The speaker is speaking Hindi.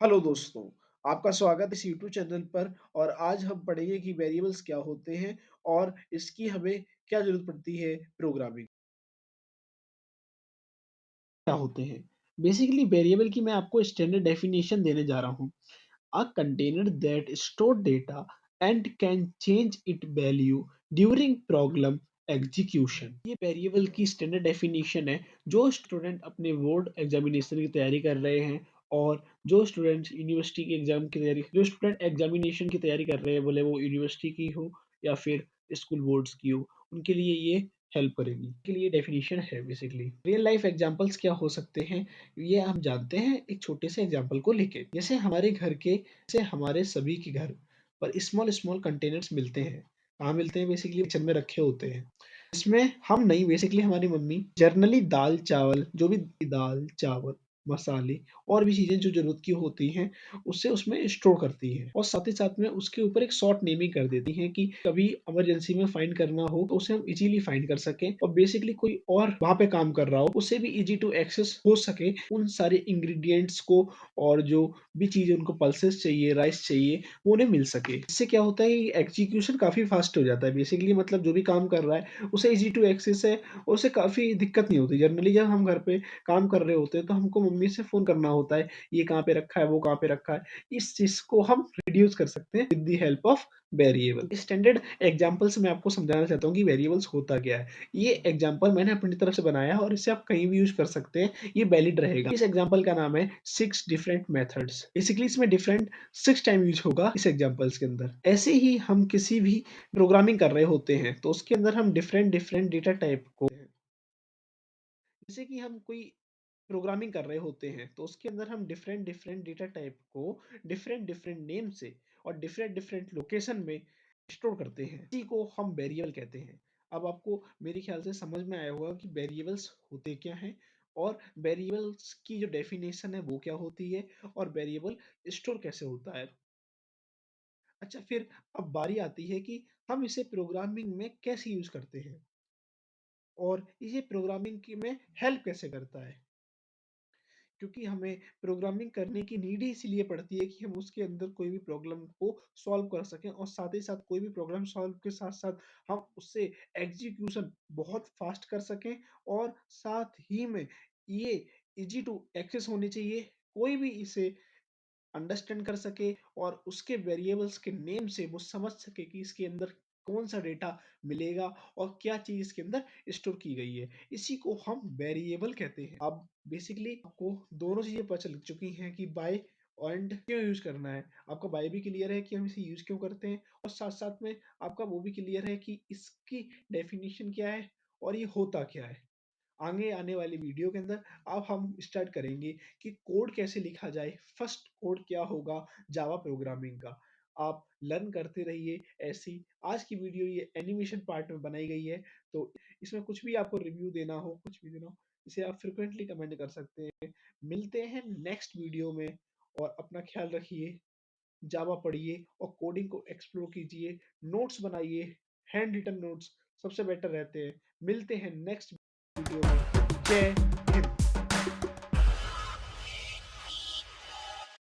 हेलो दोस्तों, आपका स्वागत है इस यूट्यूब चैनल पर। और आज हम पढ़ेंगे कि वेरिएबल्स क्या होते हैं और इसकी हमें क्या ज़रूरत पड़ती है प्रोग्रामिंग। क्या होते हैं। बेसिकली वेरिएबल की मैं आपको स्टैंडर्ड डेफिनेशन देने जा रहा हूँ। A container that store data and can change it value during problem execution. ये वेरिएबल की स्टैंडर्ड डेफिनेशन है। जो स्टूडेंट अपने बोर्ड एग्जामिनेशन की तैयारी कर रहे हैं और जो स्टूडेंट यूनिवर्सिटी के एग्जाम की तैयारी जो स्टूडेंट एग्जामिनेशन की तैयारी कर रहे हैं, बोले वो यूनिवर्सिटी की हो या फिर स्कूल बोर्ड्स की हो, उनके लिए ये हेल्प करेगी। के लिए डेफिनेशन है। बेसिकली रियल लाइफ एग्जांपल्स क्या हो सकते हैं, ये हम जानते हैं एक छोटे से एग्जांपल को लेके। जैसे हमारे घर के जैसे हमारे सभी के घर पर स्मॉल स्मॉल कंटेनर्स मिलते हैं। कहाँ मिलते हैं? बेसिकली किचन में रखे होते हैं। इसमें हम नहीं, बेसिकली हमारी मम्मी जर्नली दाल चावल जो भी दाल चावल मसाले और भी चीजें जो जरूरत की होती हैं उससे उसमें स्टोर करती है, और साथ ही साथ में उसके ऊपर एक शॉर्ट नेमिंग कर देती है कि कभी इमरजेंसी में फाइंड करना हो तो उसे हम इजीली फाइंड कर सकें, और बेसिकली कोई और वहां पे काम कर रहा हो उसे भी इजी टू एक्सेस हो सके उन सारे इंग्रेडिएंट्स को। और जो भी चीजें उनको पल्सेस चाहिए, राइस चाहिए, वो उन्हें मिल सके। इससे क्या होता है कि एग्जीक्यूशन काफी फास्ट हो जाता है। बेसिकली मतलब जो भी काम कर रहा है उसे इजी टू एक्सेस है और उसे काफी दिक्कत नहीं होती। जनरली जब हम घर पे काम कर रहे होते हैं तो हमको मम्मी से फोन करना होता है, ये कहाँ पे रखा है, वो कहाँ पे रखा है। इस चीज को हम रिड्यूस कर सकते हैं with the help of variable. Standard example से मैं आपको समझाना चाहता हूँ कि वेरिएबल्स होता क्या है। ये एग्जांपल मैंने अपनी तरफ से बनाया है और इसे आप कहीं भी यूज कर सकते हैं, ये वैलिड रहेगा। इस एग्जांपल का नाम है 6 डिफरेंट मेथड्स। बेसिकली इसमें डिफरेंट 6 टाइम यूज होगा इस एग्जांपल्स के अंदर। ऐसे ही हम किसी भी प्रोग्रामिंग कर रहे होते हैं तो उसके अंदर हम डिफरेंट डिफरेंट डेटा टाइप को, जैसे कि हम कोई प्रोग्रामिंग कर रहे होते हैं तो उसके अंदर हम डिफरेंट डिफरेंट डेटा टाइप को डिफरेंट डिफरेंट नेम से और डिफरेंट डिफरेंट लोकेशन में स्टोर करते हैं। इसी को हम वेरिएबल कहते हैं। अब आपको मेरे ख्याल से समझ में आया होगा कि वेरिएबल्स होते क्या हैं और वेरिएबल्स की जो डेफिनेशन है वो क्या होती है और वेरिएबल स्टोर कैसे होता है। अच्छा, फिर अब बारी आती है कि हम इसे प्रोग्रामिंग में कैसे यूज करते हैं और इसे प्रोग्रामिंग की में हेल्प कैसे करता है। क्योंकि हमें प्रोग्रामिंग करने की नीड ही इसीलिए पड़ती है कि हम उसके अंदर कोई भी प्रॉब्लम को सॉल्व कर सकें, और साथ ही साथ कोई भी प्रॉब्लम सॉल्व के साथ साथ हम उससे एग्जीक्यूशन बहुत फास्ट कर सकें, और साथ ही में ये इजी टू एक्सेस होनी चाहिए। कोई भी इसे अंडरस्टैंड कर सके और उसके वेरिएबल्स के नेम से वो समझ सके कि इसके अंदर कौन सा डेटा मिलेगा और क्या चीज इसके अंदर स्टोर की गई है। इसी को हम वेरिएबल कहते हैं। अब बेसिकली आपको दोनों चीजें पता चल चुकी हैं कि बाय एंड क्यों यूज करना है। आपका बाय भी क्लियर है कि हम इसे यूज क्यों करते हैं, और साथ साथ में आपका वो भी क्लियर है कि इसकी डेफिनेशन क्या है और ये होता क्या है। आगे आने वाली वीडियो के अंदर अब हम स्टार्ट करेंगे कि कोड कैसे लिखा जाए। फर्स्ट कोड क्या होगा जावा प्रोग्रामिंग का। आप लर्न करते रहिए। ऐसी आज की वीडियो ये एनिमेशन पार्ट में बनाई गई है, तो इसमें कुछ भी आपको रिव्यू देना हो, कुछ भी देना हो, इसे आप फ्रिक्वेंटली कमेंट कर सकते हैं। मिलते हैं नेक्स्ट वीडियो में, और अपना ख्याल रखिए। जावा पढ़िए और कोडिंग को एक्सप्लोर कीजिए। नोट्स बनाइए, हैंड रिटन नोट्स सबसे बेटर रहते हैं। मिलते हैं नेक्स्ट वीडियो में। जय